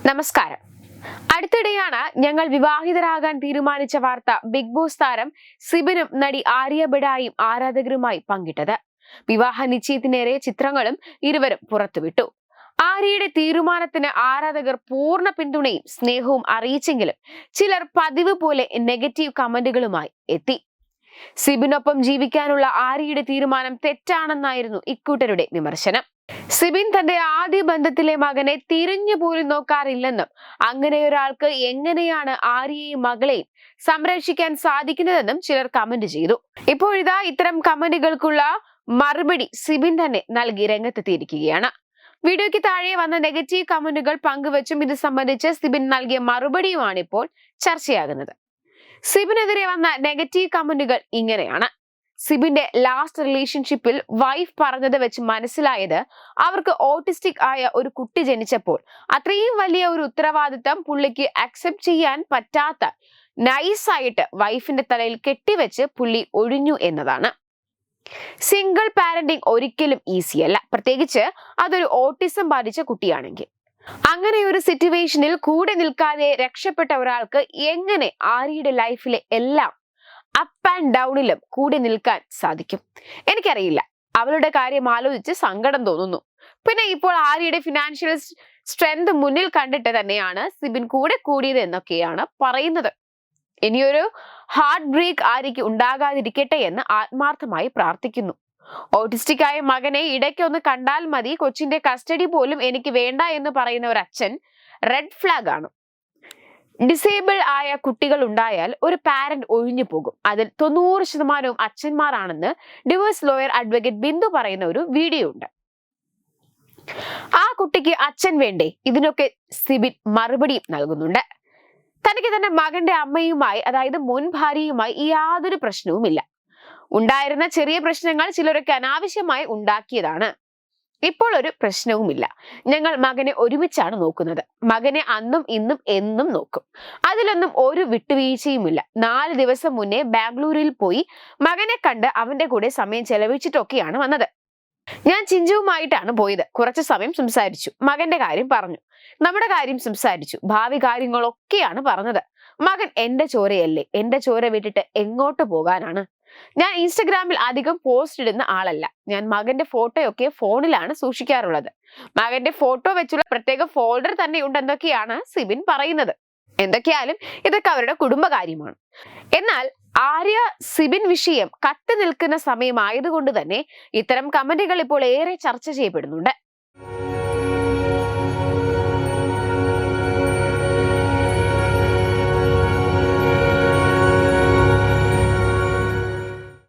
നമസ്കാരം. അടുത്തിടെയാണ് ഞങ്ങൾ വിവാഹിതരാകാൻ തീരുമാനിച്ച വാർത്ത ബിഗ് ബോസ് താരം സിബിനും നടി ആര്യ ബിഡായും ആരാധകരുമായി പങ്കിട്ടത്. വിവാഹ നിശ്ചയത്തിനേറെ ചിത്രങ്ങളും ഇരുവരും പുറത്തുവിട്ടു. ആര്യയുടെ തീരുമാനത്തിന് ആരാധകർ പൂർണ്ണ പിന്തുണയും സ്നേഹവും അറിയിച്ചെങ്കിലും ചിലർ പതിവ് പോലെ നെഗറ്റീവ് കമന്റുകളുമായി എത്തി. സിബിനൊപ്പം ജീവിക്കാനുള്ള ആര്യയുടെ തീരുമാനം തെറ്റാണെന്നായിരുന്നു ഇക്കൂട്ടരുടെ വിമർശനം. സിബിൻ തന്റെ ആദ്യ ബന്ധത്തിലെ മകനെ തിരിഞ്ഞു പോലും നോക്കാറില്ലെന്നും അങ്ങനെയൊരാൾക്ക് എങ്ങനെയാണ് ആര്യയെയും മകളെയും സംരക്ഷിക്കാൻ സാധിക്കുന്നതെന്നും ചിലർ കമന്റ് ചെയ്തു. ഇപ്പോഴിതാ ഇത്തരം കമന്റുകൾക്കുള്ള മറുപടി സിബിൻ തന്നെ നൽകി രംഗത്തെത്തിയിരിക്കുകയാണ്. വീഡിയോയ്ക്ക് താഴെ വന്ന നെഗറ്റീവ് കമന്റുകൾ പങ്കുവച്ചും ഇത് സംബന്ധിച്ച് സിബിൻ നൽകിയ മറുപടിയുമാണ് ഇപ്പോൾ ചർച്ചയാകുന്നത്. സിബിനെതിരെ വന്ന നെഗറ്റീവ് കമന്റുകൾ ഇങ്ങനെയാണ്. സിബിന്റെ ലാസ്റ്റ് റിലേഷൻഷിപ്പിൽ വൈഫ് പറഞ്ഞത് വെച്ച് മനസ്സിലായത് അവർക്ക് ഓട്ടിസ്റ്റിക് ആയ ഒരു കുട്ടി ജനിച്ചപ്പോൾ അത്രയും വലിയ ഒരു ഉത്തരവാദിത്തം പുള്ളിക്ക് അക്സെപ്റ്റ് ചെയ്യാൻ പറ്റാത്ത നൈസായിട്ട് വൈഫിന്റെ തലയിൽ കെട്ടിവെച്ച് പുള്ളി ഒഴിഞ്ഞു എന്നതാണ്. സിംഗിൾ പാരന്റിങ് ഒരിക്കലും ഈസിയല്ല, പ്രത്യേകിച്ച് അതൊരു ഓട്ടിസം ബാധിച്ച കുട്ടിയാണെങ്കിൽ. അങ്ങനെ ഒരു സിറ്റുവേഷനിൽ കൂടെ നിൽക്കാതെ രക്ഷപ്പെട്ട ഒരാൾക്ക് എങ്ങനെ ആര്യയുടെ ലൈഫിലെ എല്ലാം അപ്പ് ആൻഡ് ഡൗണിലും കൂടെ നിൽക്കാൻ സാധിക്കും? എനിക്കറിയില്ല. അവളുടെ കാര്യം ആലോചിച്ച് സങ്കടം തോന്നുന്നു. പിന്നെ ഇപ്പോൾ ആര്യയുടെ ഫിനാൻഷ്യൽ സ്ട്രെങ്ത് മുന്നിൽ കണ്ടിട്ട് തന്നെയാണ് സിബിൻ കൂടെ കൂടിയത് എന്നൊക്കെയാണ് പറയുന്നത്. ഇനിയൊരു ഹാർട്ട് ബ്രേക്ക് ആര്യയ്ക്ക് ഉണ്ടാകാതിരിക്കട്ടെ എന്ന് ആത്മാർത്ഥമായി പ്രാർത്ഥിക്കുന്നു. ഓട്ടിസ്റ്റിക് ആയ മകനെ ഇടയ്ക്കൊന്ന് കണ്ടാൽ മതി, കൊച്ചിന്റെ കസ്റ്റഡി പോലും എനിക്ക് വേണ്ട എന്ന് പറയുന്ന ഒരു അച്ഛൻ റെഡ് ഫ്ലാഗ് ആണ്. ഡിസേബിൾ ആയ കുട്ടികൾ ഉണ്ടായാൽ ഒരു പാരന്റ് ഒഴിഞ്ഞു പോകും. അതിൽ 90% അച്ഛന്മാരാണെന്ന് ഡിവോഴ്സ് ലോയർ അഡ്വക്കേറ്റ് ബിന്ദു പറയുന്ന ഒരു വീഡിയോ ഉണ്ട്. ആ കുട്ടിക്ക് അച്ഛൻ വേണ്ടേ? ഇതിനൊക്കെ സിബിൻ മറുപടി നൽകുന്നുണ്ട്. തനിക്ക് തന്റെ മകന്റെ അമ്മയുമായി, അതായത് മുൻ ഭാര്യയുമായി യാതൊരു പ്രശ്നവുമില്ല. ഉണ്ടായിരുന്ന ചെറിയ പ്രശ്നങ്ങൾ ചിലരൊക്കെ അനാവശ്യമായി ഉണ്ടാക്കിയതാണ്. ഇപ്പോൾ ഒരു പ്രശ്നവുമില്ല. ഞങ്ങൾ മകനെ ഒരുമിച്ചാണ് നോക്കുന്നത്. മകനെ അന്നും ഇന്നും എന്നും നോക്കും. അതിലൊന്നും ഒരു വിട്ടുവീഴ്ചയുമില്ല. 4 ദിവസം മുന്നേ ബാംഗ്ലൂരിൽ പോയി മകനെ കണ്ട് അവന്റെ കൂടെ സമയം ചെലവഴിച്ചിട്ടൊക്കെയാണ് വന്നത്. ഞാൻ ചിഞ്ചുവുമായിട്ടാണ് പോയത്. കുറച്ചു സമയം സംസാരിച്ചു, മകന്റെ കാര്യം പറഞ്ഞു, നമ്മുടെ കാര്യം സംസാരിച്ചു, ഭാവി കാര്യങ്ങളൊക്കെയാണ് പറഞ്ഞത്. മകൻ എന്റെ ചോരയല്ലേ, എന്റെ ചോര വിട്ടിട്ട് എങ്ങോട്ട് പോകാനാണ്? ഞാൻ ഇൻസ്റ്റഗ്രാമിൽ അധികം പോസ്റ്റ് ഇടുന്ന ആളല്ല. ഞാൻ മകന്റെ ഫോട്ടോയൊക്കെ ഫോണിലാണ് സൂക്ഷിക്കാറുള്ളത്. മകന്റെ ഫോട്ടോ വെച്ചുള്ള പ്രത്യേക ഫോൾഡർ തന്നെ ഉണ്ടെന്നൊക്കെയാണ് സിബിൻ പറയുന്നത്. എന്തൊക്കെയായാലും ഇതൊക്കെ അവരുടെ കുടുംബകാര്യമാണ്. എന്നാൽ ആര്യ സിബിൻ വിഷയം കത്തി നിൽക്കുന്ന സമയമായതുകൊണ്ട് തന്നെ ഇത്തരം കമന്റുകൾ ഇപ്പോൾ ഏറെ ചർച്ച ചെയ്യപ്പെടുന്നുണ്ട്.